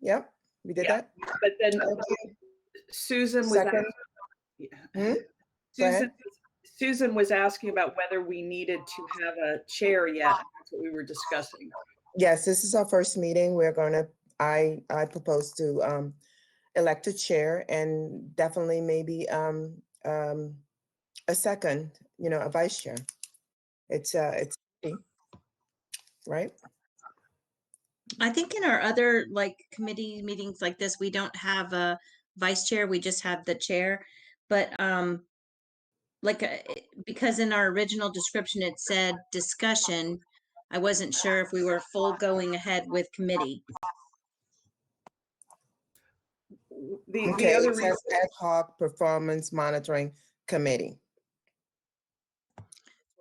Yep, we did Yeah. that. But then Okay. Susan was Second. Hmm? Go ahead. Susan was asking about whether we needed to have a chair yet. That's what we were discussing. Yes, this is our first meeting. I propose to elect a chair and definitely maybe a second, a vice chair. It's right. I think in our other committee meetings like this, we don't have a vice chair, we just have the chair. But because in our original description, it said discussion, I wasn't sure if we were full going ahead with committee. Okay, it says ad hoc performance monitoring committee.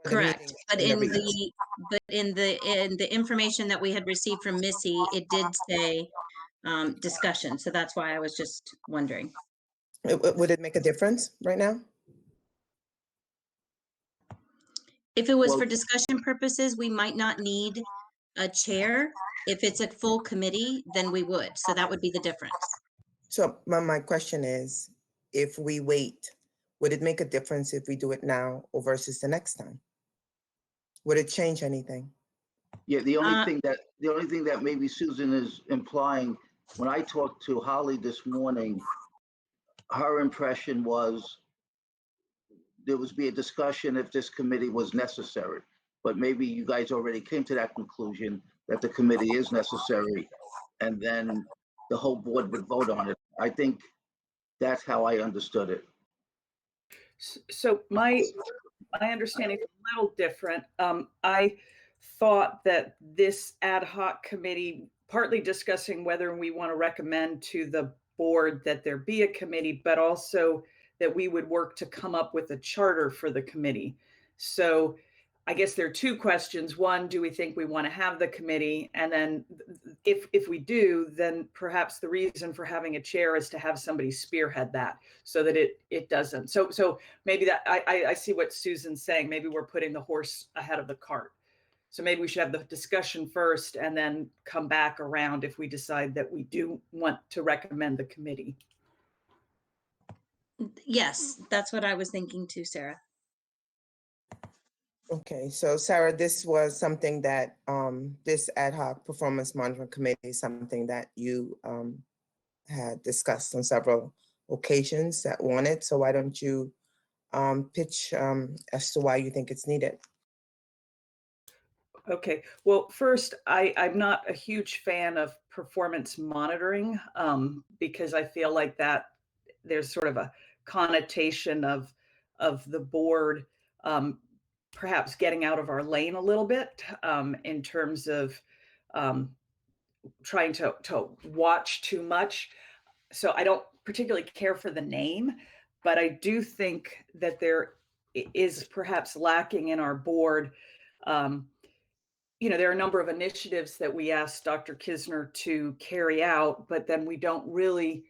Correct, but in the information that we had received from Missy, it did say discussion. So that's why I was just wondering. Would it make a difference right now? If it was for discussion purposes, we might not need a chair. If it's a full committee, then we would. So that would be the difference. So my question is, if we wait, would it make a difference if we do it now or versus the next time? Would it change anything? Yeah, the only thing that maybe Susan is implying, when I talked to Holly this morning, her impression was there was be a discussion if this committee was necessary. But maybe you guys already came to that conclusion that the committee is necessary, and then the whole board would vote on it. I think that's how I understood it. So my understanding is a little different. I thought that this ad hoc committee, partly discussing whether we want to recommend to the board that there be a committee, but also that we would work to come up with a charter for the committee. So I guess there are two questions. One, do we think we want to have the committee? And then if we do, then perhaps the reason for having a chair is to have somebody spearhead that so that it doesn't. So maybe that I see what Susan's saying. Maybe we're putting the horse ahead of the cart. So maybe we should have the discussion first and then come back around if we decide that we do want to recommend the committee. Yes, that's what I was thinking too, Sarah. Okay, so Sarah, this was something that this ad hoc performance monitoring committee is something that you had discussed on several occasions that wanted. So why don't you pitch as to why you think it's needed? Okay, well, first, I'm not a huge fan of performance monitoring because I feel like that there's sort of a connotation of the board perhaps getting out of our lane a little bit in terms of trying to watch too much. So I don't particularly care for the name, but I do think that there is perhaps lacking in our board. There are a number of initiatives that we asked Dr. Kisner to carry out, but then we don't really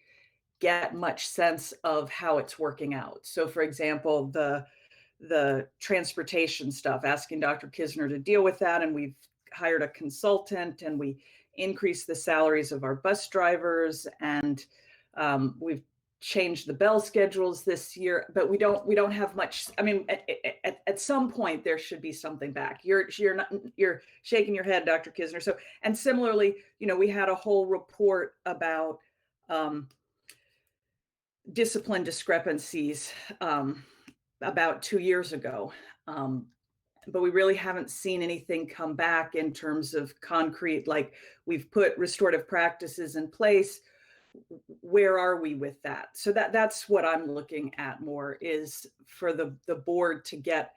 get much sense of how it's working out. So for example, the transportation stuff, asking Dr. Kisner to deal with that. And we've hired a consultant and we increased the salaries of our bus drivers. And we've changed the bell schedules this year, but we don't have much. I mean, at some point there should be something back. You're shaking your head, Dr. Kisner. So, and similarly, we had a whole report about discipline discrepancies about 2 years ago. But we really haven't seen anything come back in terms of concrete, like we've put restorative practices in place. Where are we with that? So that's what I'm looking at more, is for the board to get,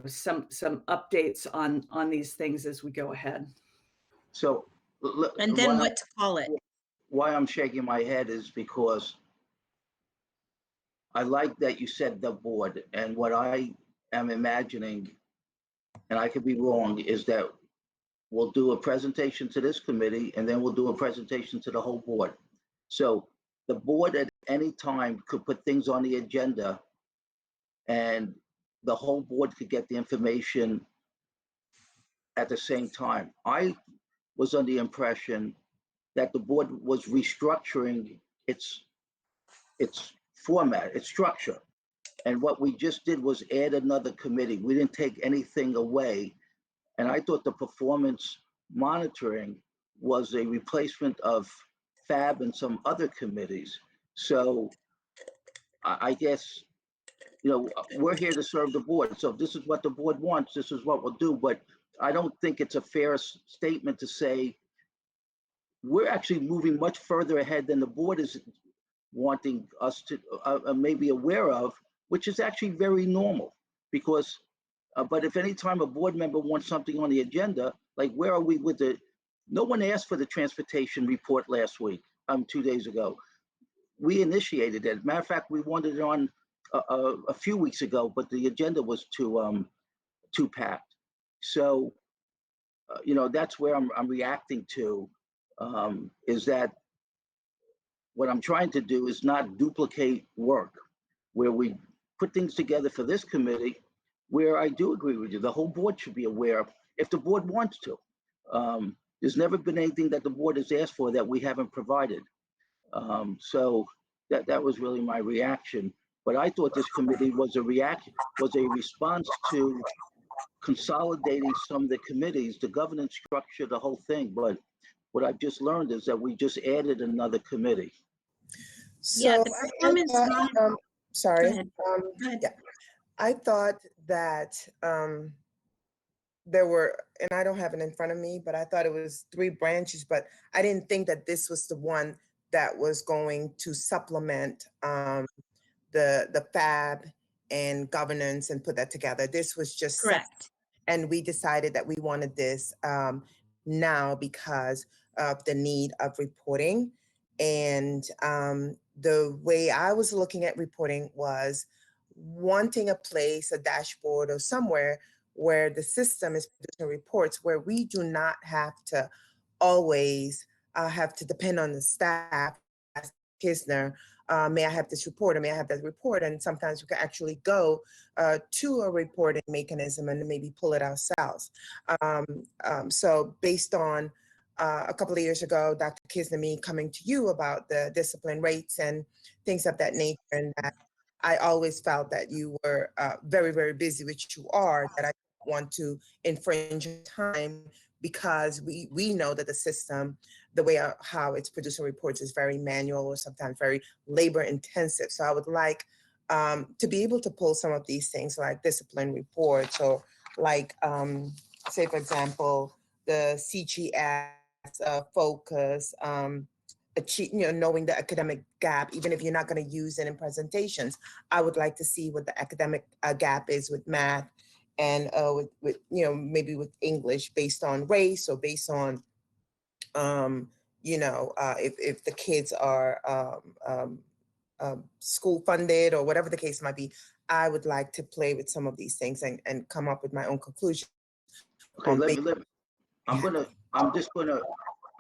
some updates on these things as we go ahead. So, and then what to call it. Why I'm shaking my head is because I like that you said the board, and what I am imagining, and I could be wrong, is that we'll do a presentation to this committee and then we'll do a presentation to the whole board. So the board at any time could put things on the agenda and the whole board could get the information at the same time. I was under the impression that the board was restructuring its format, its structure. And what we just did was add another committee. We didn't take anything away. And I thought the performance monitoring was a replacement of FAB and some other committees. So I guess, you know, we're here to serve the board. So if this is what the board wants, this is what we'll do. But I don't think it's a fair statement to say we're actually moving much further ahead than the board is wanting us to maybe aware of, which is actually very normal. Because, but if any time a board member wants something on the agenda, like where are we with the, no one asked for the transportation report last week, 2 days ago. We initiated it. Matter of fact, we wanted it on a few weeks ago, but the agenda was too packed. So, you know, that's where I'm reacting to, is that what I'm trying to do is not duplicate work, where we put things together for this committee, where I do agree with you, the whole board should be aware if the board wants to. There's never been anything that the board has asked for that we haven't provided. So that was really my reaction. But I thought this committee was a response to consolidating some of the committees, the governance structure, the whole thing. But what I've just learned is that we just added another committee. Yeah, So the I performance thought, monitor- sorry. Go ahead. Go ahead. Yeah, I thought that there were, and I don't have it in front of me, but I thought it was 3 branches, but I didn't think that this was the one that was going to supplement the FAB and governance and put that together. This was just Correct. and we decided that we wanted this now because of the need of reporting. And the way I was looking at reporting was wanting a place, a dashboard or somewhere where the system is producing reports where we do not have to always have to depend on the staff. As Kisner, may I have this report or may I have that report? And sometimes we can actually go to a reporting mechanism and maybe pull it ourselves. So based on a couple of years ago, Dr. Kisner, me coming to you about the discipline rates and things of that nature, and that I always felt that you were very, very busy, which you are, that I don't want to infringe time because we know that the system, the way how it's producing reports is very manual or sometimes very labor intensive. So I would like to be able to pull some of these things like discipline reports or like, say, for example, the CGS focus, knowing the academic gap, even if you're not going to use it in presentations. I would like to see what the academic gap is with math and with maybe with English based on race or based on if the kids are school funded or whatever the case might be. I would like to play with some of these things and come up with my own conclusion. Okay, I'm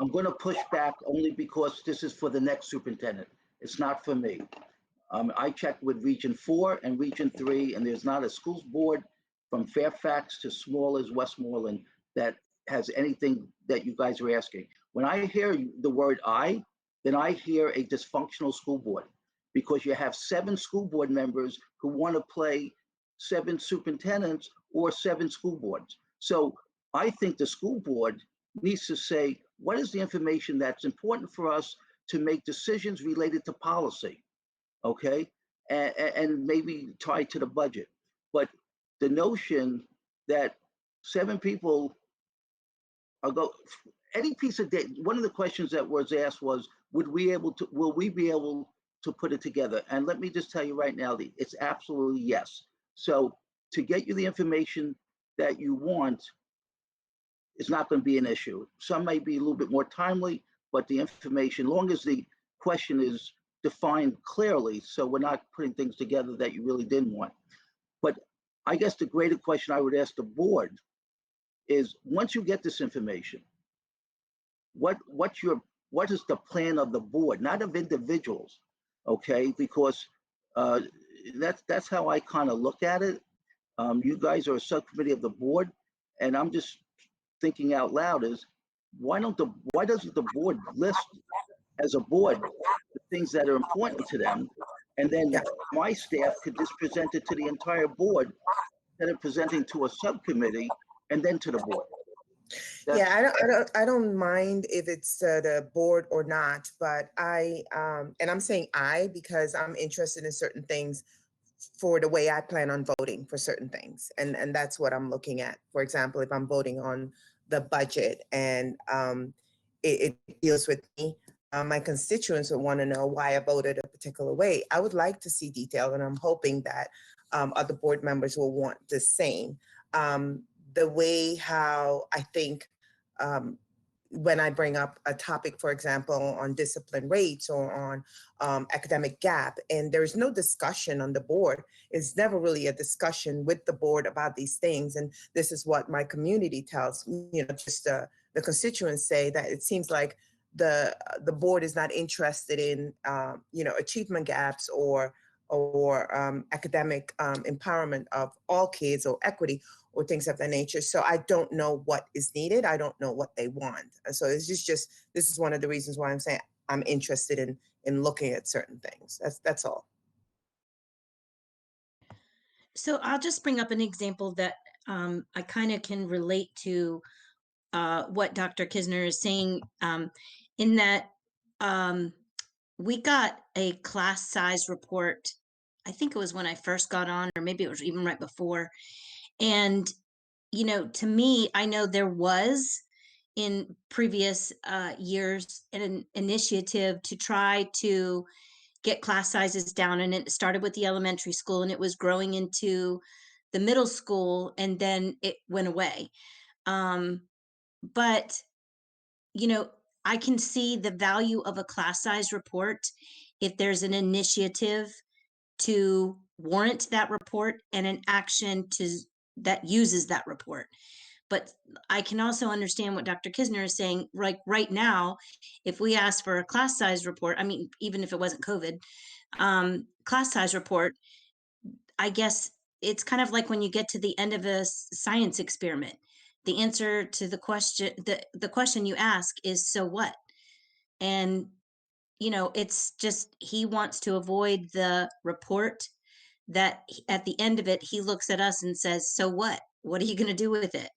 gonna push back only because this is for the next superintendent. It's not for me. I checked with Region 4 and Region 3, and there's not a schools board from Fairfax to small as Westmoreland that has anything that you guys are asking. When I hear the word then I hear a dysfunctional school board, because you have 7 school board members who want to play 7 superintendents or 7 school boards. So I think the school board needs to say, what is the information that's important for us to make decisions related to policy, okay? And maybe tied to the budget. But the notion that 7 people any piece of data, one of the questions that was asked was, will we be able to put it together? And let me just tell you right now, it's absolutely yes. So to get you the information that you want, it's not going to be an issue. Some may be a little bit more timely, but the information, long as the question is defined clearly, so we're not putting things together that you really didn't want. But I guess the greater question I would ask the board is, once you get this information, what is the plan of the board, not of individuals, okay? Because that's how I kind of look at it. You guys are a subcommittee of the board, and I'm just thinking out loud is, why doesn't the board list as a board the things that are important to them? And then Yeah. my staff could just present it to the entire board instead of presenting to a subcommittee and then to the board. Yeah, I don't mind if it's the board or not, but and I'm saying I because I'm interested in certain things for the way I plan on voting for certain things, and that's what I'm looking at. For example, if I'm voting on the budget and it deals with me, my constituents would want to know why I voted a particular way. I would like to see detail, and I'm hoping that other board members will want the same. The way how I think when I bring up a topic, for example, on discipline rates or on academic gap, and there's no discussion on the board, it's never really a discussion with the board about these things. And this is what my community tells me, just the constituents say that it seems like the board is not interested in, achievement gaps or academic empowerment of all kids or equity or things of that nature. So I don't know what is needed. I don't know what they want. And so it's just this is one of the reasons why I'm saying I'm interested in looking at certain things. That's all. So I'll just bring up an example that I kind of can relate to what Dr. Kisner is saying, in that we got a class size report. I think it was when I first got on, or maybe it was even right before. And, to me, I know there was in previous years an initiative to try to get class sizes down. And it started with the elementary school and it was growing into the middle school and then it went away. But, I can see the value of a class size report if there's an initiative to warrant that report and an action that uses that report. But I can also understand what Dr. Kisner is saying. Right now, if we ask for a class size report, I mean, even if it wasn't COVID, class size report, I guess it's kind of like when you get to the end of a science experiment. The answer to the question you ask is, so what? And it's just he wants to avoid the report that at the end of it, he looks at us and says, so what? What are you going to do with it?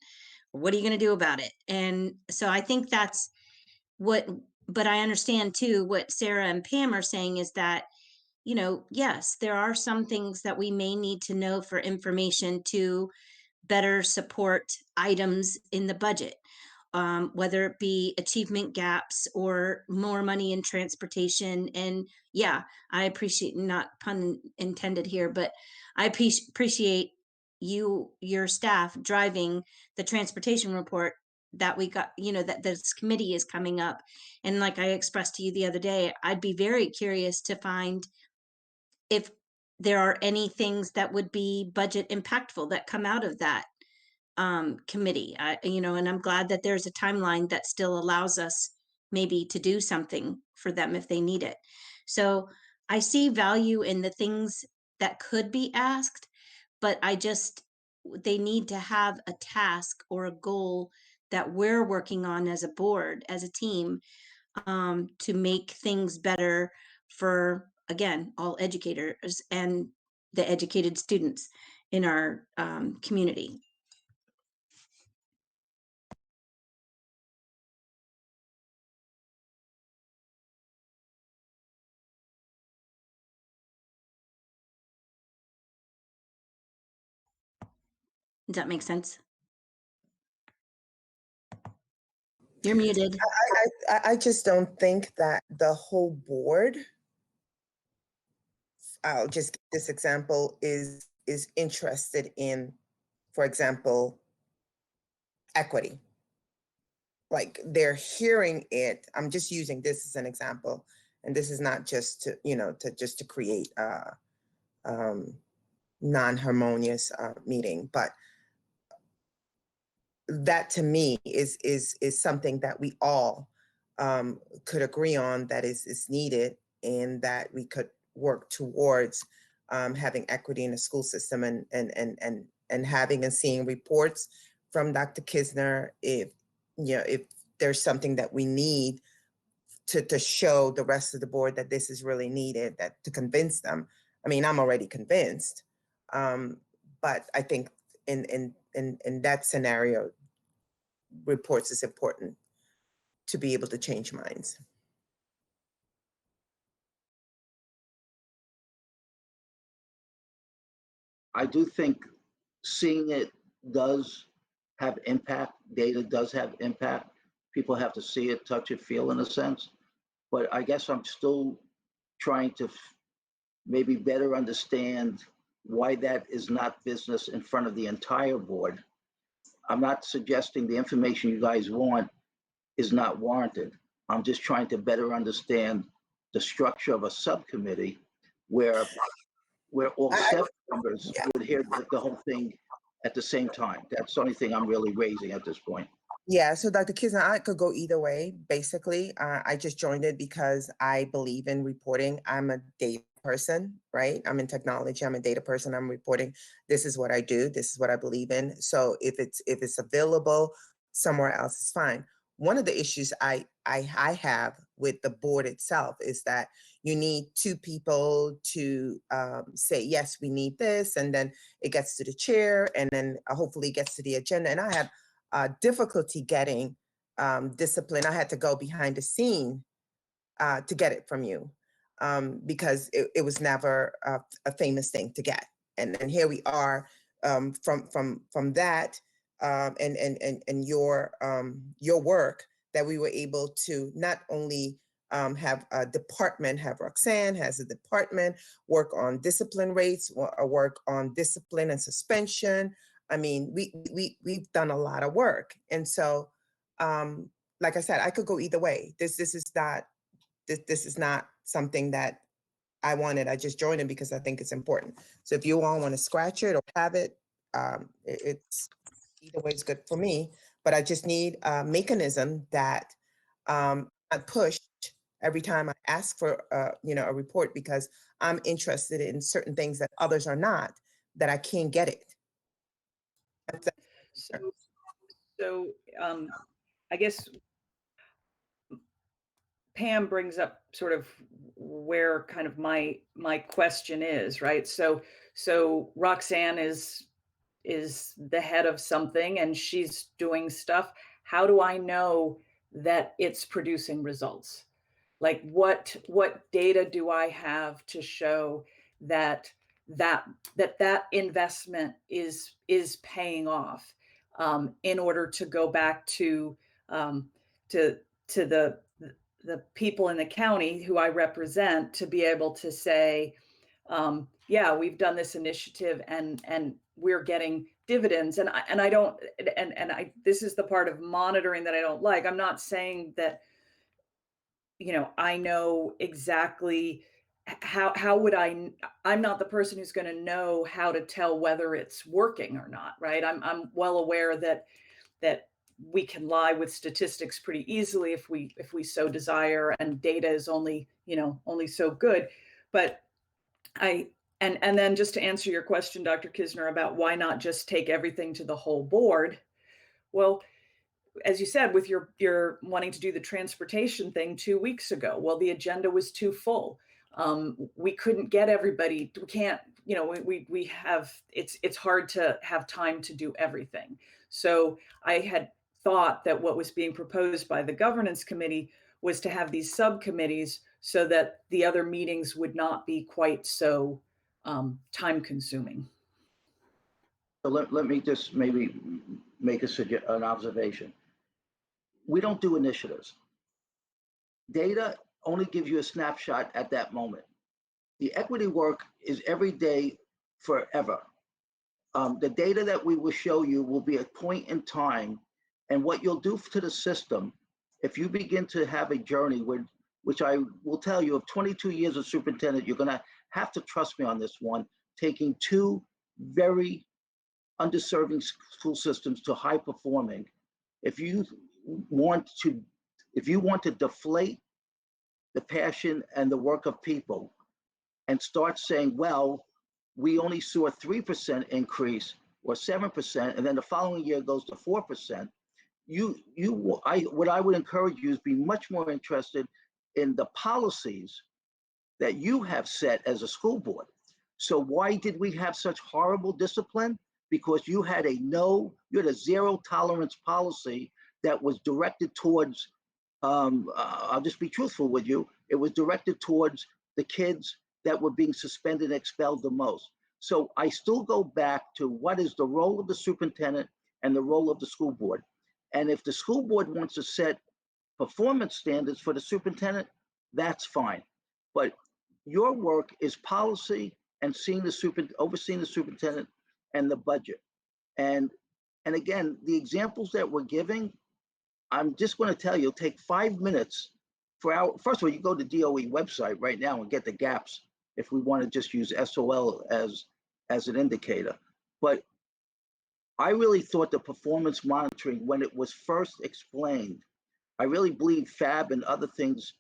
What are you going to do about it? And so I think that's but I understand too, what Sarah and Pam are saying is that, yes, there are some things that we may need to know for information to better support items in the budget. Whether it be achievement gaps or more money in transportation. And yeah, I appreciate, not pun intended here, but I appreciate your staff driving the transportation report that we got, that this committee is coming up. And like I expressed to you the other day, I'd be very curious to find if there are any things that would be budget impactful that come out of that committee. And I'm glad that there's a timeline that still allows us maybe to do something for them if they need it. So I see value in the things that could be asked, but they need to have a task or a goal that we're working on as a board, as a team, to make things better for, again, all educators and the educated students in our community. Does that make sense? You're muted. I just don't think that the whole board, I'll just give this example, is interested in, for example, equity. Like they're hearing it. I'm just using this as an example, and this is not just to create non-harmonious meeting, but that to me is something that we all could agree on, that is needed, and that we could work towards having equity in the school system, and having and seeing reports from Dr. Kisner if there's something that we need to show the rest of the board that this is really needed, that to convince them. I mean, I'm already convinced, but I think in that scenario, reports is important to be able to change minds. I do think seeing it does have impact. Data does have impact. People have to see it, touch it, feel in a sense. But I guess I'm still trying to maybe better understand why that is not business in front of the entire board. I'm not suggesting the information you guys want is not warranted. I'm just trying to better understand the structure of a subcommittee where all I- 7 members yeah. would hear the whole thing at the same time. That's the only thing I'm really raising at this point. Yeah, so Dr. Kisner, I could go either way, basically. I just joined it because I believe in reporting. I'm a data person, right? I'm in technology, I'm a data person, I'm reporting. This is what I do, this is what I believe in. So if it's available somewhere else, it's fine. One of the issues I have with the board itself is that you need 2 people to say, yes, we need this, and then it gets to the chair, and then hopefully it gets to the agenda. And I have difficulty getting discipline. I had to go behind the scene to get it from you because it was never a famous thing to get. And here we are from that and your work that we were able to not only have a department, have Roxanne has a department, work on discipline rates, work on discipline and suspension. I mean, we've done a lot of work. And so, like I said, I could go either way. This is not something that I wanted. I just joined it because I think it's important. So if you all want to scratch it or have it, it's either way is good for me. But I just need a mechanism that I push every time I ask for a report because I'm interested in certain things that others are not, that I can't get it. So I guess Pam brings up sort of where kind of my question is, right? So Roxanne is the head of something and she's doing stuff. How do I know that it's producing results? Like what data do I have to show that investment is paying off in order to go back to the people in the county who I represent to be able to say, yeah, we've done this initiative and we're getting dividends. And I don't, and I, this is the part of monitoring that I don't like. I'm not saying that, I know exactly how would I'm not the person who's going to know how to tell whether it's working or not, right? I'm well aware that we can lie with statistics pretty easily if we so desire, and data is only so good. But and then just to answer your question, Dr. Kisner, about why not just take everything to the whole board? Well, as you said, with your wanting to do the transportation thing 2 weeks ago, well, the agenda was too full. We couldn't get everybody. We can't, we have, it's hard to have time to do everything. So I had thought that what was being proposed by the governance committee was to have these subcommittees so that the other meetings would not be quite so time consuming. So let me just maybe make an observation. We don't do initiatives. Data only gives you a snapshot at that moment. The equity work is every day, forever. The data that we will show you will be a point in time, and what you'll do to the system, if you begin to have a journey which I will tell you, of 22 years of superintendent, you're gonna have to trust me on this one, taking 2 very underserving school systems to high performing. If you want to deflate the passion and the work of people and start saying, well, we only saw a 3% increase or 7%, and then the following year goes to 4%, what I would encourage you is be much more interested in the policies that you have set as a school board. So why did we have such horrible discipline? Because you had you had a zero tolerance policy that was directed towards, I'll just be truthful with you, it was directed towards the kids that were being suspended and expelled the most. So I still go back to what is the role of the superintendent and the role of the school board. And if the school board wants to set performance standards for the superintendent, that's fine. But your work is policy and overseeing the superintendent and the budget. And again, the examples that we're giving, I'm just going to tell you, it'll take 5 minutes first of all, you go to DOE website right now and get the gaps if we want to just use SOL as an indicator. But I really thought the performance monitoring, when it was first explained, I really believe FAB and other things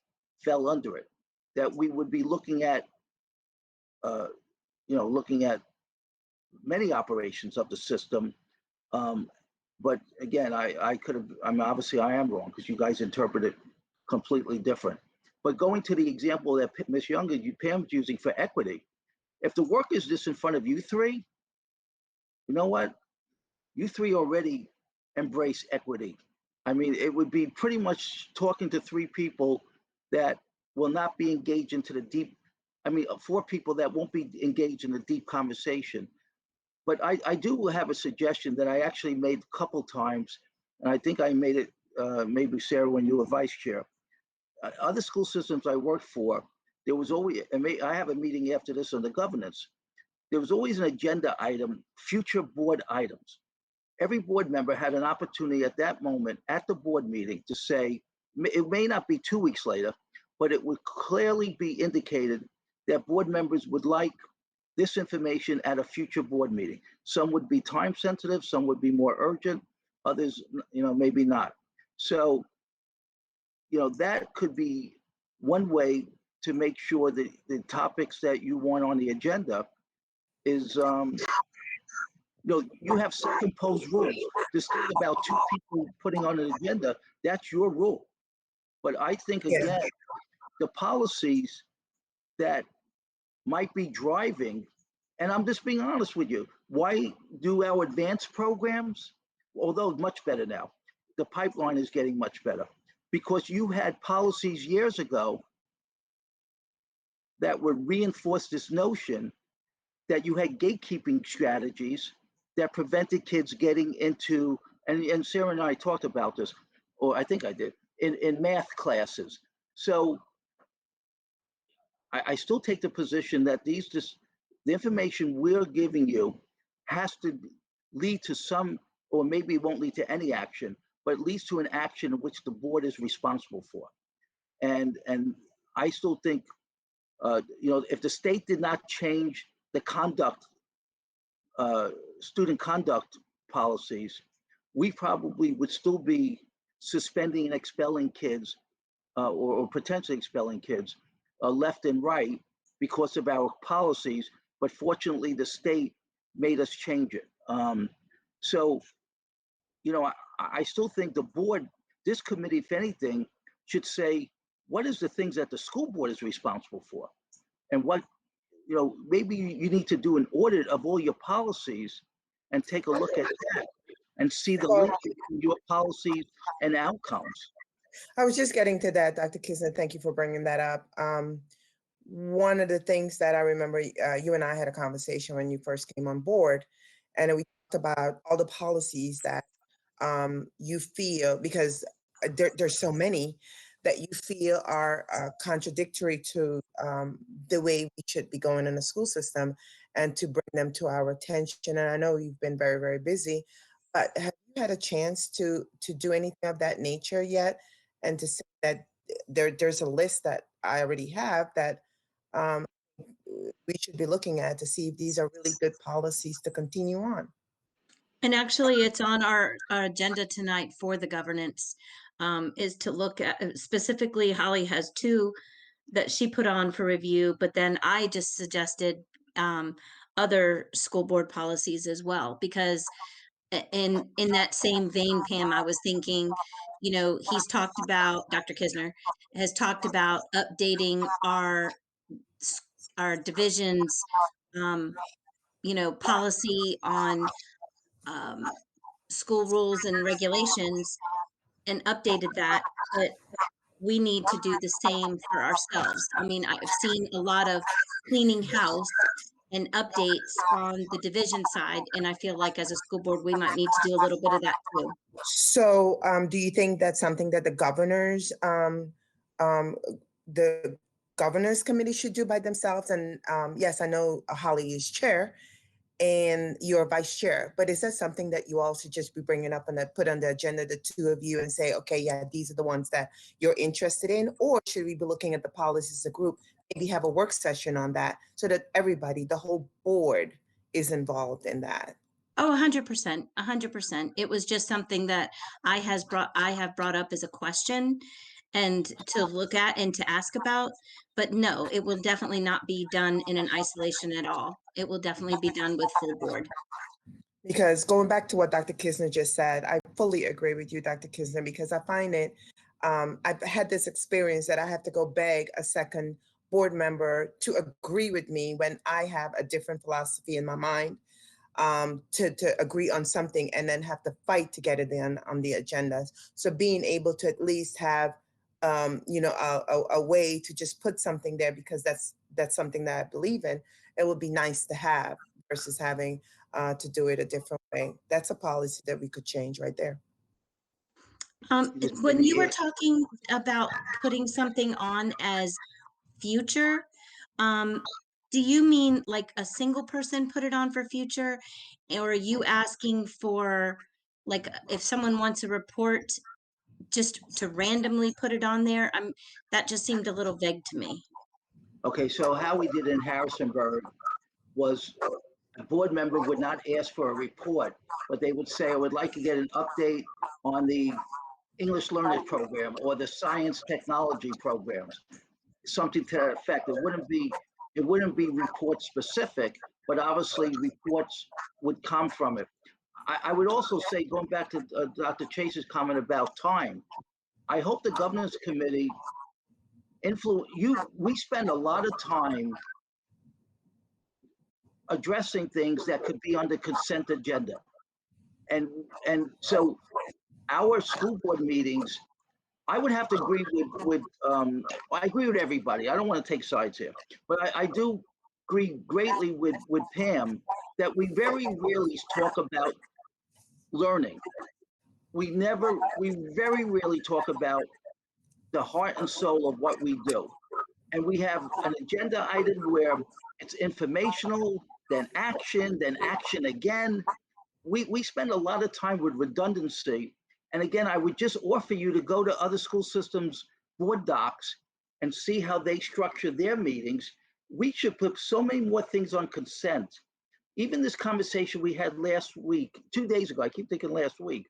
fell under it, that we would be looking at, looking at many operations of the system. But again, obviously I am wrong because you guys interpret it completely different. But going to the example that Ms. Younger, Pam's using for equity, if the work is just in front of you three, you know what? You three already embrace equity. I mean, it would be pretty much talking to three people that will not be engaged into the deep, four people that won't be engaged in the deep conversation. But I do have a suggestion that I actually made a couple times, and I think I made it maybe, Sarah, when you were vice chair. Other school systems I worked for, there was always, I have a meeting after this on the governance, there was always an agenda item, future board items. Every board member had an opportunity at that moment at the board meeting to say, it may not be 2 weeks later, but it would clearly be indicated that board members would like this information at a future board meeting. Some would be time sensitive, some would be more urgent, others, maybe not. So, that could be one way to make sure that the topics that you want on the agenda is, you have self-imposed rules. This thing about two people putting on an agenda, that's your rule. But I think, again, the policies that might be driving, and I'm just being honest with you, why do our advanced programs, although much better now, the pipeline is getting much better, because you had policies years ago that would reinforce this notion that you had gatekeeping strategies that prevented kids getting into, and Sarah and I talked about this, or I think I did, in math classes. So I still take the position that the information we're giving you has to lead to some, or maybe it won't lead to any action, but it leads to an action in which the board is responsible for. And I still think, if the state did not change the student conduct policies, we probably would still be suspending and expelling kids, or potentially expelling kids left and right because of our policies. But fortunately, the state made us change it. So, I still think the board, this committee, if anything, should say, what is the things that the school board is responsible for? And what, maybe you need to do an audit of all your policies and take a look at that and see the link between your policies and outcomes. I was just getting to that, Dr. Kisner. Thank you for bringing that up. One of the things that I remember, you and I had a conversation when you first came on board, and we talked about all the policies that you feel, because there's so many that you feel are contradictory to the way we should be going in the school system, and to bring them to our attention. And I know you've been very, very busy, but have you had a chance to do anything of that nature yet? And to say that there's a list that I already have that we should be looking at to see if these are really good policies to continue on. And actually, it's on our agenda tonight for the governance, is to look at, specifically, Holly has two that she put on for review, but then I just suggested other school board policies as well, because in that same vein, Pam, I was thinking, you know, he's talked about, Dr. Kisner has talked about updating our divisions, um, you know, policy on um, school rules and regulations and updated that, but we need to do the same for ourselves. I mean, I've seen a lot of cleaning house and updates on the division side, and I feel like as a school board, we might need to do a little bit of that too. So, do you think that's something that um, the governors committee should do by themselves? And yes, I know Holly is chair and you're vice chair, but is that something that you all should just be bringing up and put on the agenda, the two of you, and say, okay, yeah, these are the ones that you're interested in? Or should we be looking at the policies as a group, maybe have a work session on that so that everybody, the whole board, is involved in that? Oh, 100%, 100%. It was just something that I have brought up as a question and to look at and to ask about. But no, it will definitely not be done in an isolation at all. It will definitely be done with full board. Because going back to what Dr. Kisner just said, I fully agree with you, Dr. Kisner, because I find it, I've had this experience that I have to go beg a second board member to agree with me when I have a different philosophy in my mind, to agree on something and then have to fight to get it in on the agendas. So being able to at least have, a way to just put something there because that's something that I believe in, it would be nice to have versus having to do it a different way. That's a policy that we could change right there. When you were talking about putting something on as future, do you mean like a single person put it on for future? Or are you asking for, like, if someone wants a report, just to randomly put it on there? That just seemed a little vague to me. Okay, so how we did in Harrisonburg was a board member would not ask for a report, but they would say, I would like to get an update on the English Learners Program or the science technology programs, something to that effect. It wouldn't be report specific, but obviously reports would come from it. I would also say, going back to Dr. Chase's comment about time, I hope the governance committee we spend a lot of time addressing things that could be on the consent agenda. And so our school board meetings, I would have to agree with I agree with everybody. I don't want to take sides here, but I do agree greatly with Pam that we very rarely talk about learning. We very rarely talk about the heart and soul of what we do. And we have an agenda item where it's informational, then action again. We spend a lot of time with redundancy. And again, I would just offer you to go to other school systems board docs and see how they structure their meetings. We should put so many more things on consent. Even this conversation we had last week, 2 days ago, I keep thinking last week.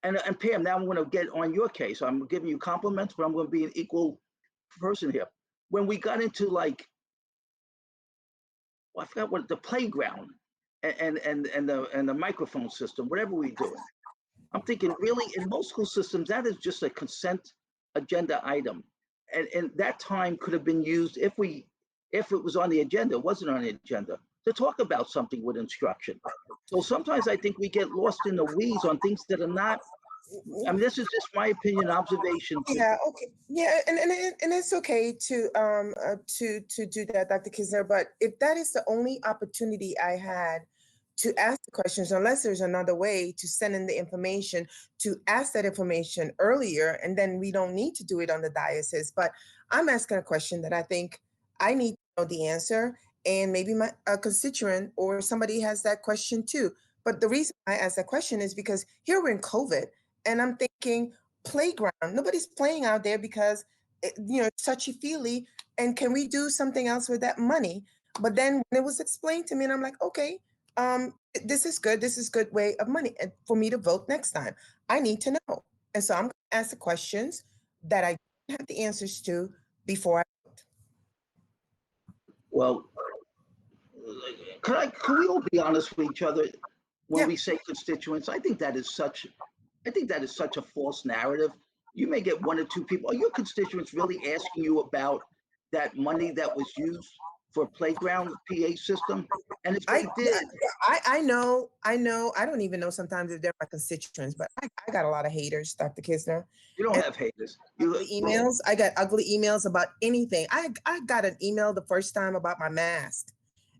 And Pam, now I'm going to get on your case. I'm giving you compliments, but I'm going to be an equal person here. When we got into I forgot what the playground and the microphone system, whatever we do, I'm thinking really in most school systems that is just a consent agenda item, and that time could have been used if it was on the agenda. It wasn't on the agenda to talk about something with instruction. So sometimes I think we get lost in the weeds on things that are not. I mean, this is just my opinion, observation. Yeah, okay. Yeah, and it's okay to do that, Dr. Kisner, but if that is the only opportunity I had to ask the questions, unless there's another way to send in the information, to ask that information earlier, and then we don't need to do it on the diocese. But I'm asking a question that I think I need to know the answer, and maybe my constituent or somebody has that question too. But the reason I ask that question is because here we're in COVID, and I'm thinking playground. Nobody's playing out there because it's touchy-feely. And can we do something else with that money? But then when it was explained to me, and I'm like, okay, this is good. This is good way of money and for me to vote next time. I need to know. And so I'm going to ask the questions that I have the answers to before I vote. Well, can we all be honest with each other? when Yeah. we say constituents, I think that is such a false narrative. You may get one or two people. Are your constituents really asking you about that money that was used for playground PA system? And if they did, I know. I don't even know sometimes if they're my constituents, but I got a lot of haters, Dr. Kisner. you don't And have haters. ugly emails. I got ugly emails about anything. I got an email the first time about my mask,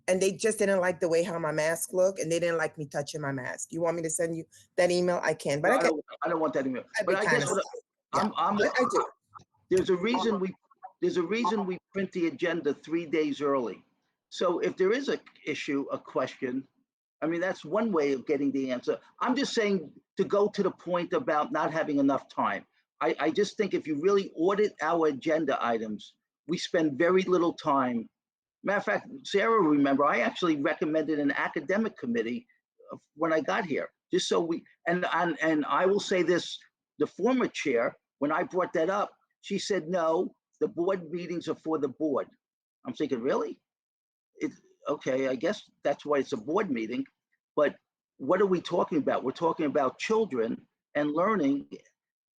and they just didn't like the way how my mask looked, and they didn't like me touching my mask. You want me to send you that email? I can, but No, I get I don't want that email. I'd But be I kind guess of what yeah. I'm I do. there's a reason we print the agenda 3 days early. So if there is a issue, a question, I mean, that's one way of getting the answer. I'm just saying to go to the point about not having enough time. I just think if you really audit our agenda items, we spend very little time. Matter of fact, Sarah, remember, I actually recommended an academic committee when I got here, just so we, and I will say this, the former chair, when I brought that up, she said, no, the board meetings are for the board. I'm thinking, really? Okay, I guess that's why it's a board meeting, but what are we talking about? We're talking about children and learning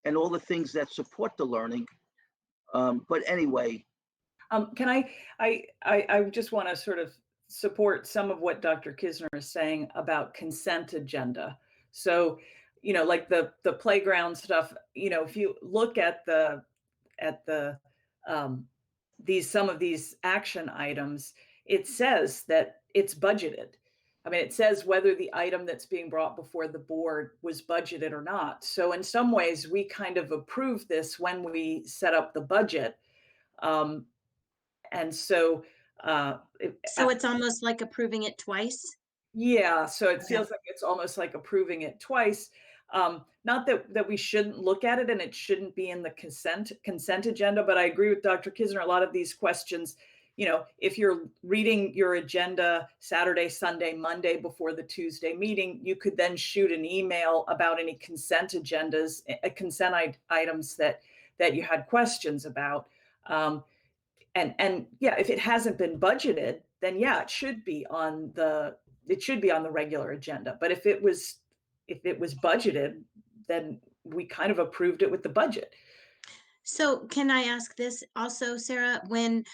and all the things that support the learning. But anyway, Can I just want to sort of support some of what Dr. Kisner is saying about consent agenda. So, like the playground stuff, if you look at the some of these action items, it says that it's budgeted. I mean, it says whether the item that's being brought before the board was budgeted or not. So in some ways, we kind of approve this when we set up the budget. Um, and so, So it's almost like approving it twice? yeah, so it Okay. feels like it's almost like approving it twice. Not that we shouldn't look at it and it shouldn't be in the consent agenda, but I agree with Dr. Kisner. A lot of these questions, if you're reading your agenda Saturday, Sunday, Monday before the Tuesday meeting, you could then shoot an email about any consent agendas, items that you had questions about. And yeah, if it hasn't been budgeted, then yeah, it should be on the regular agenda. But if it was budgeted, then we kind of approved it with the budget. So can I ask this also, Sarah, when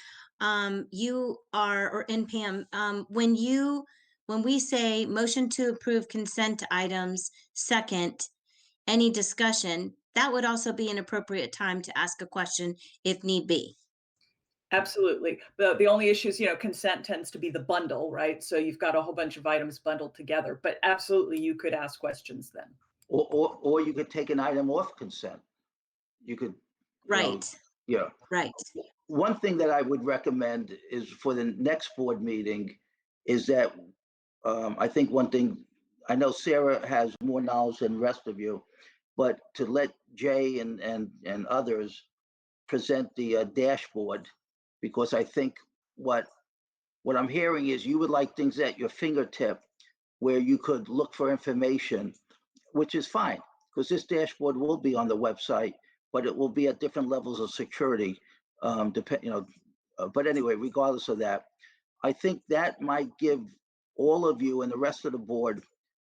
you are, or in Pam, when we say motion to approve consent items, second, any discussion, that would also be an appropriate time to ask a question if need be. Absolutely. The only issue is, consent tends to be the bundle, right? So you've got a whole bunch of items bundled together, but absolutely you could ask questions then. or you could take an item off consent. You could, Right, yeah. right. One thing that I would recommend is for the next board meeting is that I think one thing, I know Sarah has more knowledge than the rest of you, but to let Jay and others present the dashboard, because I think what I'm hearing is you would like things at your fingertip where you could look for information, which is fine, because this dashboard will be on the website, but it will be at different levels of security. But anyway, regardless of that, I think that might give all of you and the rest of the board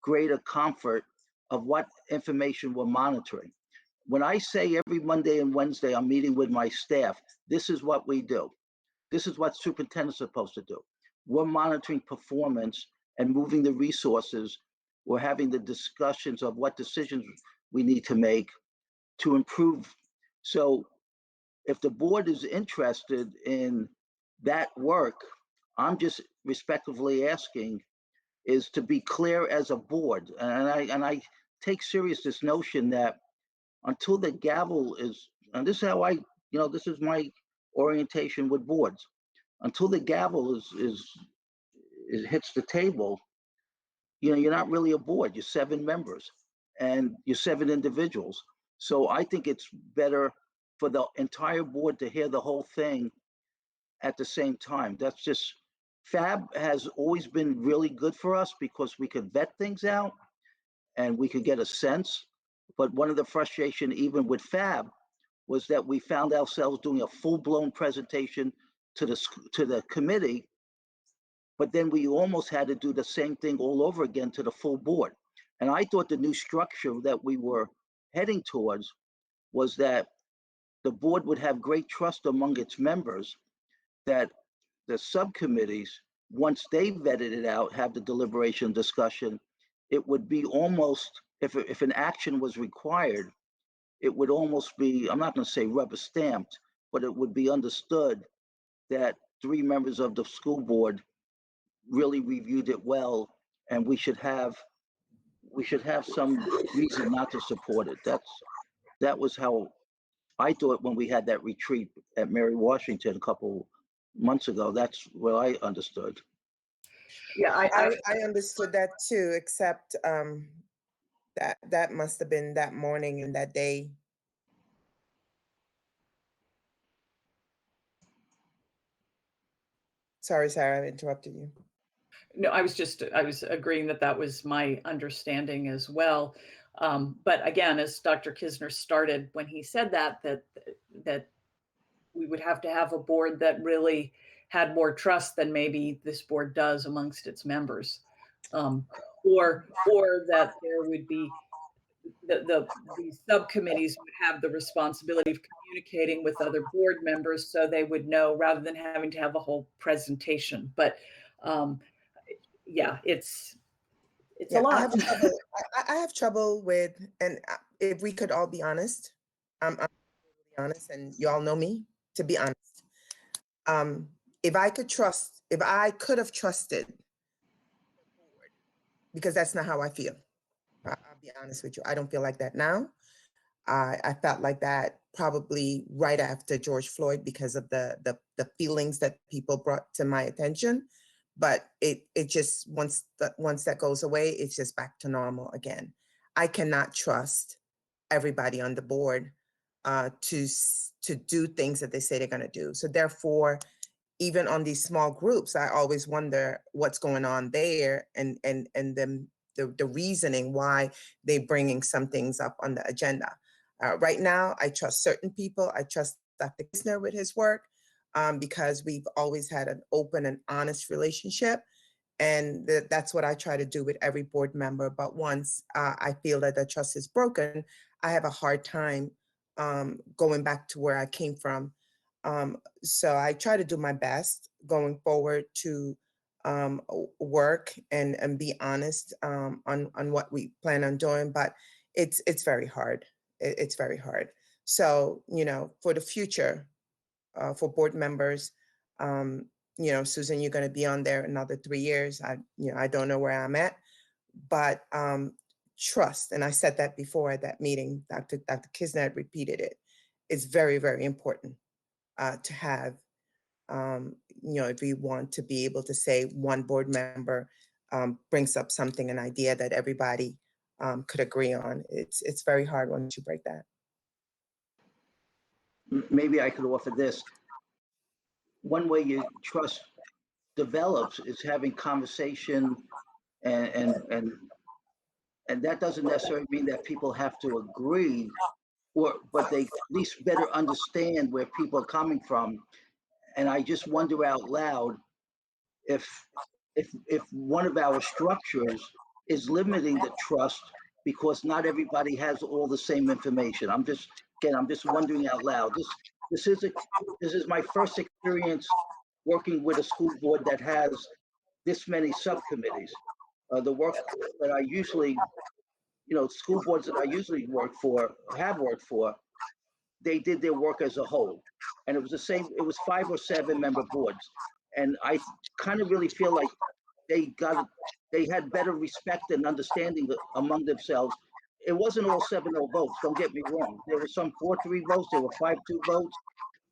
greater comfort of what information we're monitoring. When I say every Monday and Wednesday I'm meeting with my staff, this is what we do. This is what superintendent's supposed to do. We're monitoring performance and moving the resources. We're having the discussions of what decisions we need to make to improve. So if the board is interested in that work, I'm just respectfully asking is to be clear as a board. And I take serious this notion that until the gavel is, and this is how this is my orientation with boards. Until the gavel is hits the table, you're not really a board. You're 7 members and you're 7 individuals. So I think it's better for the entire board to hear the whole thing at the same time. That's just, FAB has always been really good for us because we could vet things out and we could get a sense. But one of the frustration even with FAB was that we found ourselves doing a full-blown presentation to the committee but then we almost had to do the same thing all over again to the full board. And I thought the new structure that we were heading towards was that the board would have great trust among its members, that the subcommittees, once they vetted it out, have the deliberation discussion, it would be almost, if an action was required, it would almost be, I'm not going to say rubber stamped, but it would be understood that 3 members of the school board really reviewed it well, and we should have some reason not to support it. That was how I thought when we had that retreat at Mary Washington a couple months ago. That's what I understood. Yeah, I understood that too, except that must have been that morning and that day. Sorry, Sarah, I interrupted you. no, I was agreeing that that was my understanding as well. But again, as Dr. Kisner started when he said that we would have to have a board that really had more trust than maybe this board does amongst its members, or that there would be the subcommittees would have the responsibility of communicating with other board members so they would know rather than having to have a whole presentation. But yeah, it's a lot. I have trouble with, and if we could all be honest, I'm really honest, and you all know me, to be honest. If I could have trusted the board, because that's not how I feel. I'll be honest with you. I don't feel like that now. I felt like that probably right after George Floyd because of the feelings that people brought to my attention. But it just once that goes away, it's just back to normal again. I cannot trust everybody on the board to do things that they say they're going to do. So therefore, even on these small groups, I always wonder what's going on there and the reasoning why they bringing some things up on the agenda. Right now, I trust certain people. I trust Dr. Kisner with his work because we've always had an open and honest relationship. And that's what I try to do with every board member. But once I feel that the trust is broken, I have a hard time going back to where I came from. So I try to do my best going forward to work and be honest on what we plan on doing. But it's very hard. It's very hard. So, for the future, for board members, Susan, you're going to be on there another 3 years. I don't know where I'm at, but trust, and I said that before at that meeting, Dr. Kisner had repeated it. It's very, very important to have, if we want to be able to say one board member brings up something, an idea that everybody could agree on. It's very hard once you break that. Maybe I could offer this. One way you trust develops is having conversation, and that doesn't necessarily mean that people have to agree, but they at least better understand where people are coming from. And I just wonder out loud if one of our structures is limiting the trust because not everybody has all the same information. I'm just wondering out loud. This is my first experience working with a school board that has this many subcommittees. The work that I usually, school boards that I usually have worked for, they did their work as a whole. And it was the same, it was 5 or 7 member boards. And I kind of really feel like they had better respect and understanding among themselves. It wasn't all 7-0 votes, don't get me wrong. There were some 4-3 votes, there were 5-2 votes,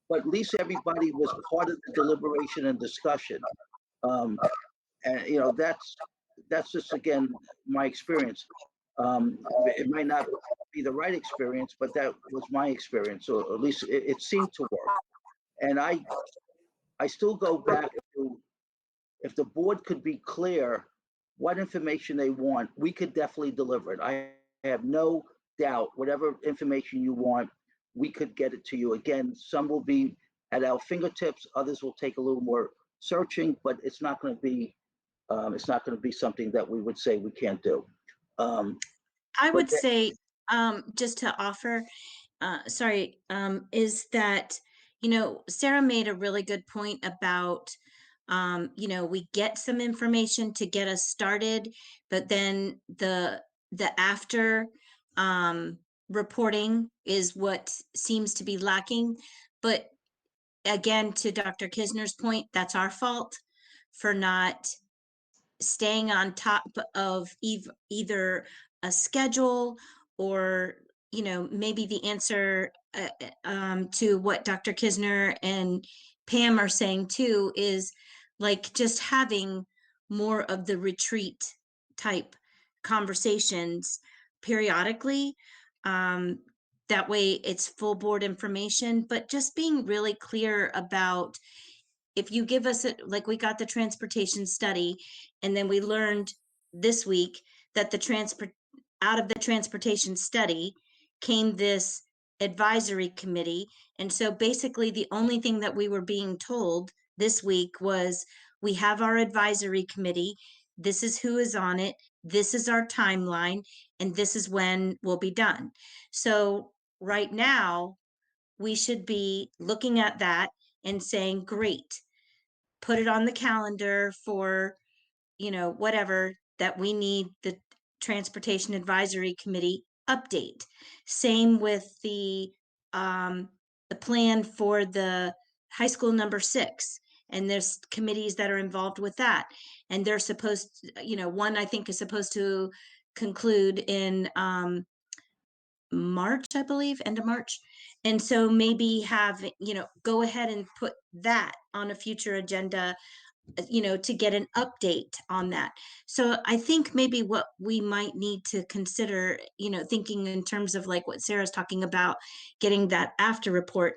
but at least everybody was part of the deliberation and discussion. And that's just, again, my experience. It might not be the right experience, but that was my experience, or at least it seemed to work. And I still go back to, if the board could be clear what information they want, we could definitely deliver it. I have no doubt, whatever information you want, we could get it to you. Again, some will be at our fingertips, others will take a little more searching, but it's not going to be something that we would say we can't do. I But would the- say, just to offer, is that, Sarah made a really good point about, we get some information to get us started, but then the after reporting is what seems to be lacking. But again, to Dr. Kisner's point, that's our fault for not staying on top of either a schedule or, maybe the answer to what Dr. Kisner and Pam are saying too is like just having more of the retreat type conversations periodically. That way it's full board information, but just being really clear about, if you give us like we got the transportation study, and then we learned this week that out of the transportation study came this advisory committee. And so basically the only thing that we were being told this week was, we have our advisory committee, this is who is on it, this is our timeline, and this is when we'll be done. So right now we should be looking at that and saying, great, put it on the calendar for, whatever, that we need the Transportation Advisory Committee update. Same with the plan for the high school number 6. And there's committees that are involved with that. And they're supposed, one I think is supposed to conclude in March, I believe, end of March. And so maybe have, go ahead and put that on a future agenda, to get an update on that. So I think maybe what we might need to consider, thinking in terms of like what Sarah's talking about, getting that after report,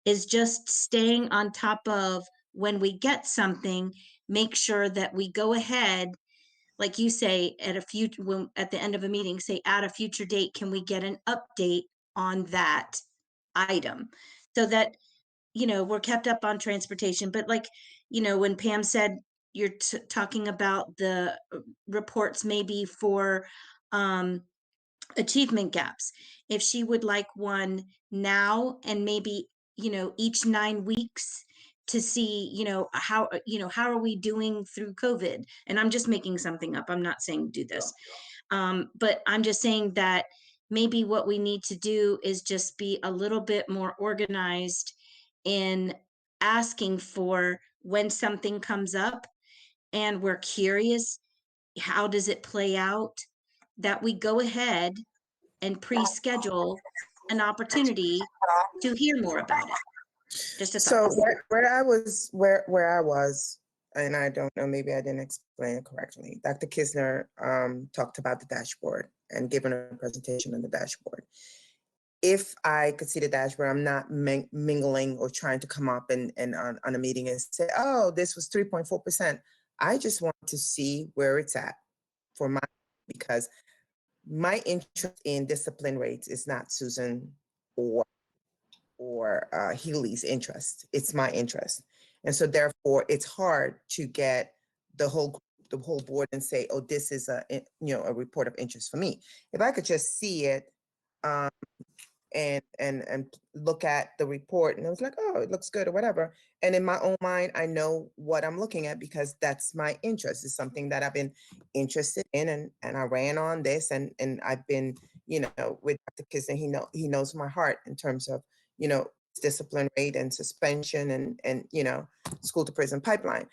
is just staying on top of when we get something, make sure that we go ahead, like you say, at the end of a meeting, say at a future date, can we get an update on that item, so that, we're kept up on transportation. But like, when Pam said you're talking about the reports maybe for achievement gaps, if she would like one now and maybe, each 9 weeks to see, how are we doing through COVID? And I'm just making something up. I'm not saying do this. But I'm just saying that maybe what we need to do is just be a little bit more organized in asking for, when something comes up and we're curious, how does it play out, that we go ahead and pre-schedule an opportunity to hear more about it. Just a So thought. where I was, and I don't know, maybe I didn't explain it correctly. Dr. Kisner talked about the dashboard and given a presentation on the dashboard. If I could see the dashboard, I'm not mingling or trying to come up and on a meeting and say, oh, this was 3.4%. I just want to see where it's at for because my interest in discipline rates is not Susan or Healy's interest. It's my interest. And so therefore it's hard to get the whole board and say, oh, this is a report of interest for me. If I could just see it and look at the report and I was like, oh, it looks good or whatever. And in my own mind, I know what I'm looking at because that's my interest. It's something that I've been interested in and I ran on this and I've been, with Dr. Kisner, he knows my heart in terms of, discipline rate and suspension and school to prison pipeline.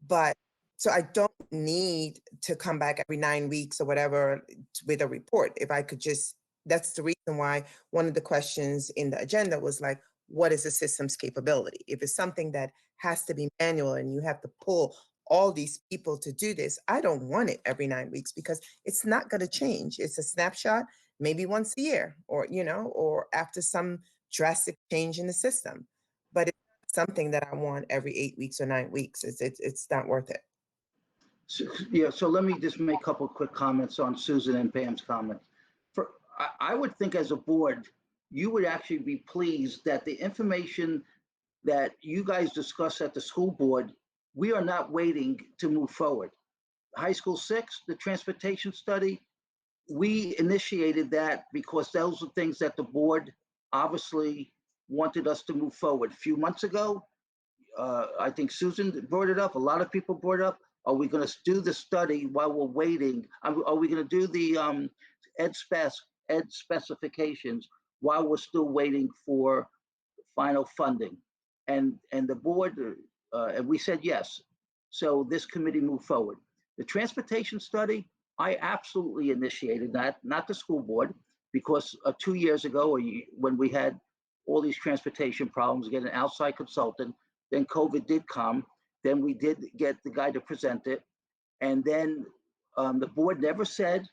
But so I don't need to come back every 9 weeks or whatever with a report. If I could just, that's the reason why one of the questions in the agenda was like, what is the system's capability? If it's something that has to be manual and you have to pull all these people to do this, I don't want it every 9 weeks because it's not going to change. It's a snapshot, maybe once a year or, or after some drastic change in the system. But it's something that I want every 8 weeks or 9 weeks. It's not worth it. So let me just make a couple of quick comments on Susan and Pam's comments. I would think as a board, you would actually be pleased that the information that you guys discuss at the school board, we are not waiting to move forward. High School 6, the transportation study, we initiated that because those are things that the board obviously wanted us to move forward. A few months ago, I think Susan brought it up, a lot of people brought it up. Are we gonna do the study while we're waiting? Are we gonna do the ed specifications while we're still waiting for final funding? And the board, and we said yes. So this committee moved forward. The transportation study, I absolutely initiated that, not the school board, because 2 years ago, when we had all these transportation problems, get an outside consultant, then COVID did come, then we did get the guy to present it. And then the board never said,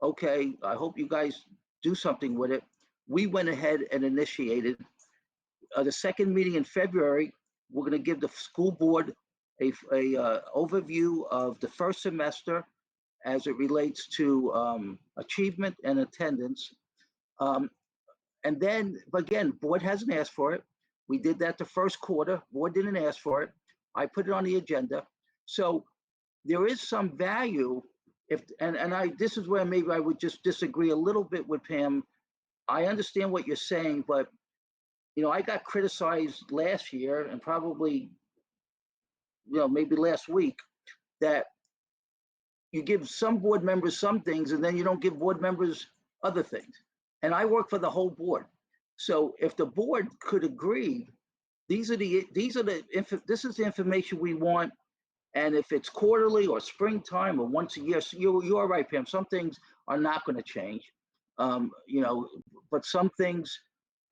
okay, I hope you guys do something with it. We went ahead and initiated the second meeting in February. We're going to give the school board a overview of the first semester as it relates to achievement and attendance. And then, again, board hasn't asked for it. We did that the first quarter. Board didn't ask for it. I put it on the agenda. So there is some value if, and this is where maybe I would just disagree a little bit with Pam. I understand what you're saying, but I got criticized last year and probably, maybe last week, that you give some board members some things and then you don't give board members other things. And I work for the whole board. So if the board could agree, this is the information we want. And if it's quarterly or springtime or once a year, so you're right, Pam, some things are not going to change. But some things,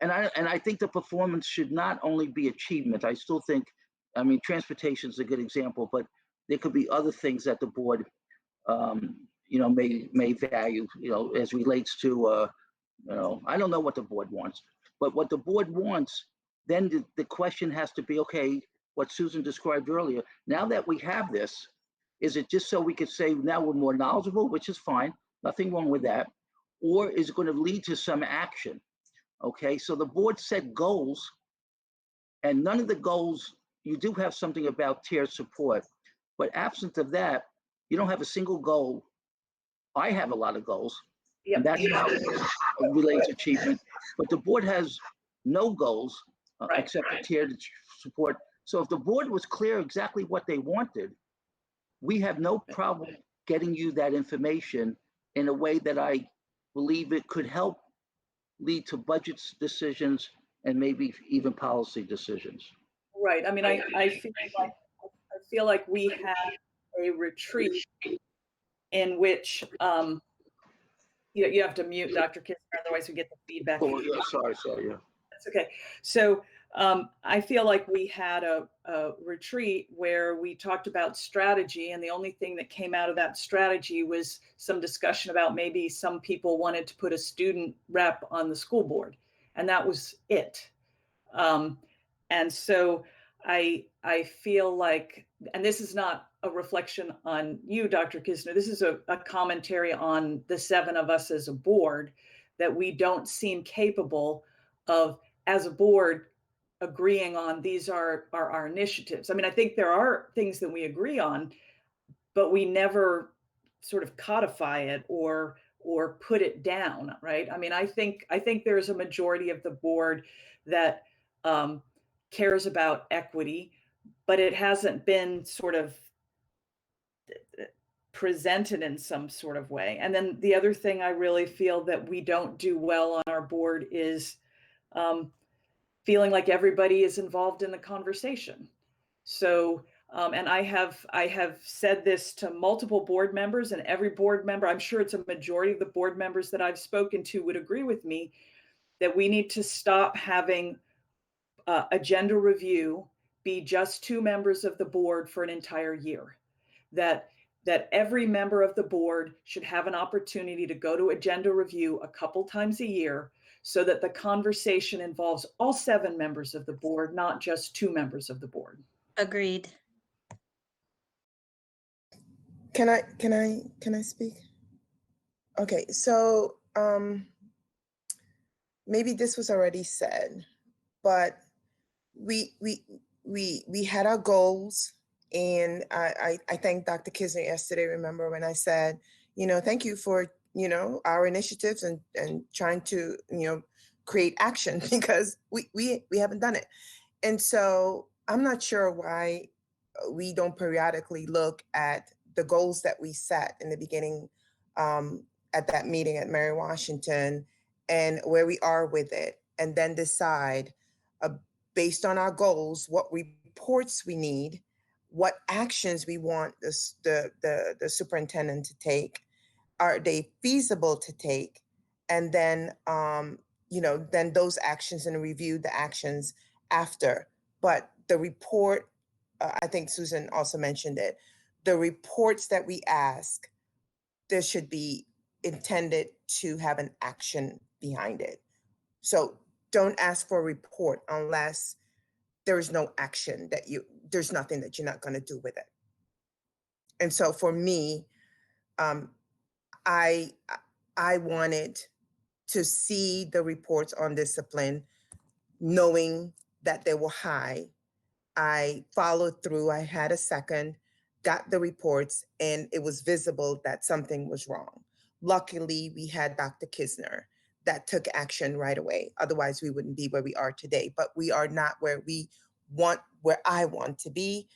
and I think the performance should not only be achievement. I still think, transportation is a good example, but there could be other things that the board, may value, as relates to, I don't know what the board wants, but what the board wants, then the question has to be, okay, what Susan described earlier, now that we have this, is it just so we could say now we're more knowledgeable, which is fine, nothing wrong with that, or is it going to lead to some action? Okay, so the board set goals, and none of the goals, you do have something about tiered support, but absent of that, you don't have a single goal. I have a lot of goals, and that's how it relates to achievement, but the board has no goals except for tiered support. So if the board was clear exactly what they wanted, we have no problem getting you that information in a way that I believe it could help lead to budget decisions and maybe even policy decisions. Right. I feel like we had a retreat in which you have to mute Dr. Kistner, otherwise we get the feedback. Oh, yeah, sorry, yeah. That's okay. So I feel like we had a retreat where we talked about strategy, and the only thing that came out of that strategy was some discussion about maybe some people wanted to put a student rep on the school board, and that was it. And so I feel like, and this is not a reflection on you, Dr. Kistner, this is a commentary on the 7 of us as a board, that we don't seem capable of, as a board, agreeing on these are our initiatives. I think there are things that we agree on, but we never sort of codify it or put it down, right? I think there's a majority of the board that cares about equity, but it hasn't been sort of presented in some sort of way. And then the other thing I really feel that we don't do well on our board is feeling like everybody is involved in the conversation. So, and I have said this to multiple board members, and every board member, I'm sure it's a majority of the board members that I've spoken to would agree with me, that we need to stop having agenda review be just 2 members of the board for an entire year. That every member of the board should have an opportunity to go to agenda review a couple times a year, so that the conversation involves all 7 members of the board, not just 2 members of the board. Agreed. Can I speak? Okay, so maybe this was already said, but we we had our goals, and I thanked Dr. Kisner yesterday. Remember when I said, thank you for our initiatives and trying to create action because we haven't done it. And so I'm not sure why we don't periodically look at the goals that we set in the beginning, at that meeting at Mary Washington, and where we are with it, and then decide, uh, based on our goals, what reports we need, what actions we want the superintendent to take. Are they feasible to take? And then, then those actions, and review the actions after. But the report, I think Susan also mentioned it, the reports that we ask, there should be intended to have an action behind it. So don't ask for a report unless there is no action there's nothing that you're not going to do with it. And so for me, um, I wanted to see the reports on discipline, knowing that they were high. I followed through. I had a second, got the reports, and it was visible that something was wrong. Luckily, we had Dr. Kisner that took action right away. Otherwise, we wouldn't be where we are today. But we are not where I want to be.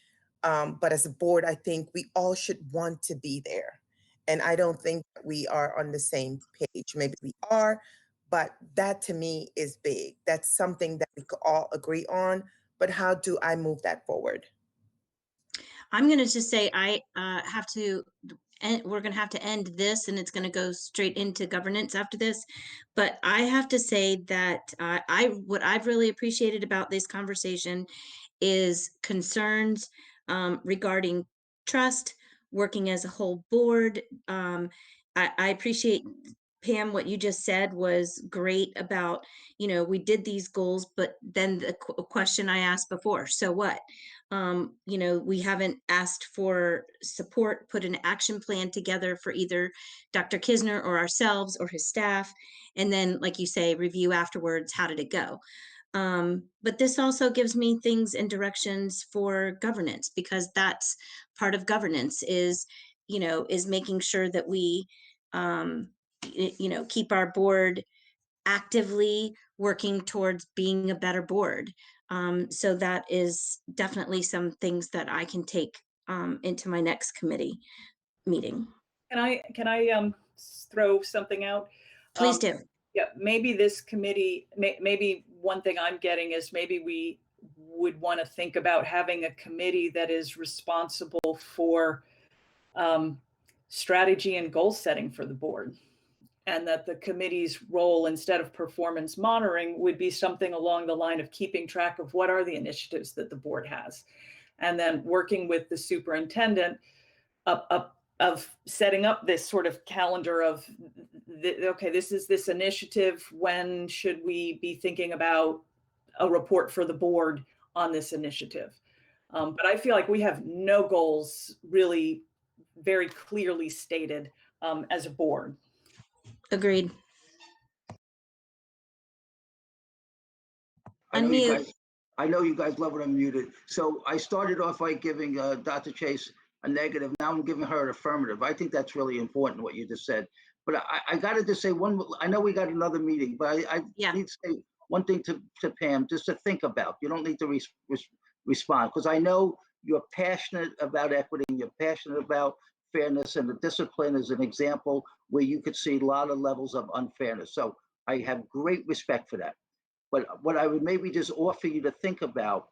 But as a board, I think we all should want to be there. And I don't think that we are on the same page. Maybe we are, but that to me is big. That's something that we could all agree on. But how do I move that forward? I'm going to just say I have to, and we're going to have to end this, and it's going to go straight into governance after this. But I have to say that what I've really appreciated about this conversation is concerns regarding trust, working as a whole board. I appreciate, Pam, what you just said was great about, we did these goals, but then the question I asked before, so what? We haven't asked for support, put an action plan together for either Dr. Kisner or ourselves or his staff. And then, like you say, review afterwards, how did it go? But this also gives me things and directions for governance, because that's part of governance is making sure that we, keep our board actively working towards being a better board. So that is definitely some things that I can take into my next committee meeting. Can I throw something out? Please do. Yeah, maybe this committee, maybe one thing I'm getting is maybe we would want to think about having a committee that is responsible for strategy and goal setting for the board. And that the committee's role, instead of performance monitoring, would be something along the line of keeping track of what are the initiatives that the board has. And then working with the superintendent of setting up this sort of calendar of, okay, this is this initiative. When should we be thinking about a report for the board on this initiative? But I feel like we have no goals really very clearly stated as a board. Agreed. I know you Unmute. guys, I know you guys love when I'm muted. So I started off by giving Dr. Chase a negative. Now I'm giving her an affirmative. I think that's really important, what you just said. But I got to just say one, I know we got another meeting, but I Yeah. need to say one thing to Pam, just to think about. You don't need to respond, because I know you're passionate about equity and you're passionate about fairness, and the discipline is an example where you could see a lot of levels of unfairness. So I have great respect for that. But what I would maybe just offer you to think about,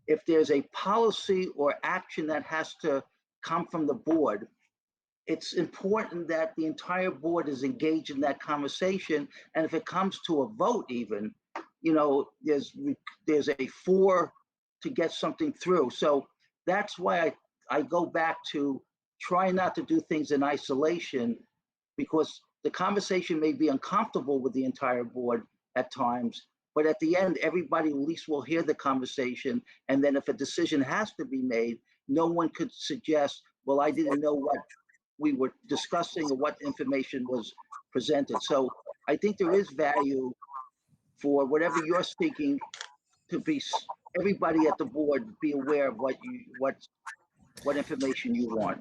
if there's a policy or action that has to come from the board, it's important that the entire board is engaged in that conversation. And if it comes to a vote, even, there's a for to get something through. So that's why I go back to try not to do things in isolation, because the conversation may be uncomfortable with the entire board at times, but at the end, everybody at least will hear the conversation. And then if a decision has to be made, no one could suggest, well, I didn't know what we were discussing or what information was presented. So I think there is value for whatever you're seeking to be everybody at the board be aware of what information you want.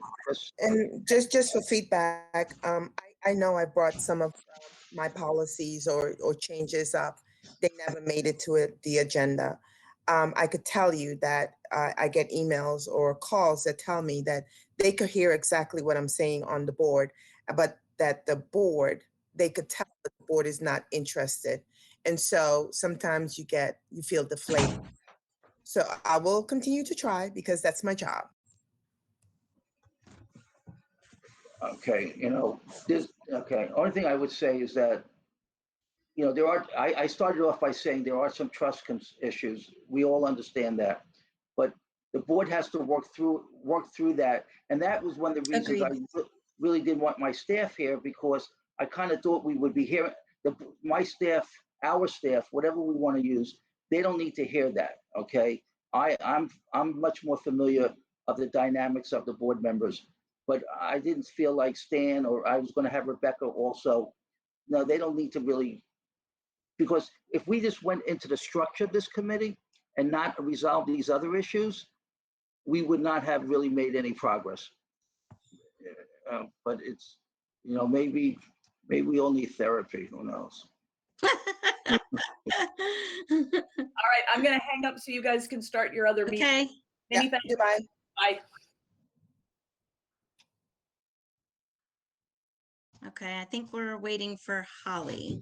And just for feedback, I know I brought some of my policies or changes up. They never made it to the agenda. I could tell you that I get emails or calls that tell me that they could hear exactly what I'm saying on the board, but that the board, they could tell that the board is not interested. And so sometimes you feel deflated. So I will continue to try because that's my job. Okay, only thing I would say is that, I started off by saying there are some trust issues. We all understand that. But the board has to work through that. And that was one of the reasons Agreed. I really didn't want my staff here, because I kind of thought we would be hearing my staff, our staff, whatever we want to use, they don't need to hear that. Okay. I'm much more familiar of the dynamics of the board members, but I didn't feel like Stan, or I was going to have Rebecca also. No, they don't need to really, because if we just went into the structure of this committee and not resolve these other issues, we would not have really made any progress. But it's, maybe we all need therapy. Who knows? All right, I'm going to hang up so you guys can start your other meeting. Okay, Yeah, Anything? goodbye. Bye. okay, I think we're waiting for Holly.